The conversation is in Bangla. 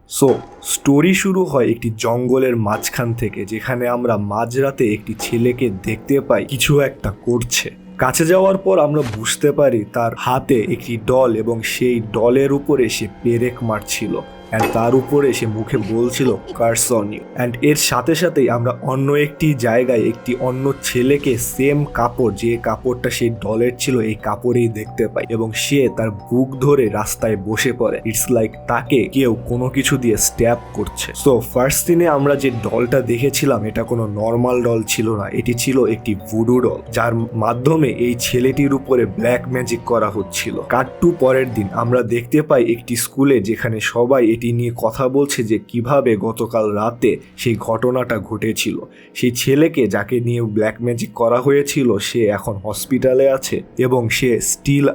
সো স্টোরি শুরু হয় একটি জঙ্গলের মাঝখান থেকে, যেখানে আমরা মাঝরাতে একটি ছেলেকে দেখতে পাই কিছু একটা করছে। কাছে যাওয়ার পর আমরা বুঝতে পারি তার হাতে একটি ডল এবং সেই ডলের উপরে সে পেরেক মারছিল অ্যান্ড তার উপরে সে মুখে বলছিল কার্স অন ইউ। অ্যান্ড এর সাথে সাথেই আমরা অন্য একটি জায়গায় একটি অন্য ছেলেকে সেম কাপড়, যে কাপড়টা সেই ডলের ছিল, এই কাপড়েই দেখতে পাই এবং সে তার বুক ধরে রাস্তায় বসে পড়ে। ইটস লাইক তাকে কেউ কোনো কিছু দিয়ে স্ট্যাব করছে। সো ফার্স্ট দিনে আমরা যে ডলটা দেখেছিলাম এটা কোনো নর্মাল ডল ছিল না, এটি ছিল একটি ভুডু ডল, যার মাধ্যমে এই ছেলেটির উপরে ব্ল্যাক ম্যাজিক করা হচ্ছিল। কাট টু পরের দিন আমরা দেখতে পাই একটি স্কুলে, যেখানে সবাই এটি নিয়ে কথা বলছে যে কিভাবে গতকাল রাতে সেই ঘটনাটা ঘটেছিল। সেই ছেলেকে যাকে নিয়ে ব্ল্যাক ম্যাজিক করা হয়েছিল সে এখন হসপিটালে আছে এবং সে স্টিল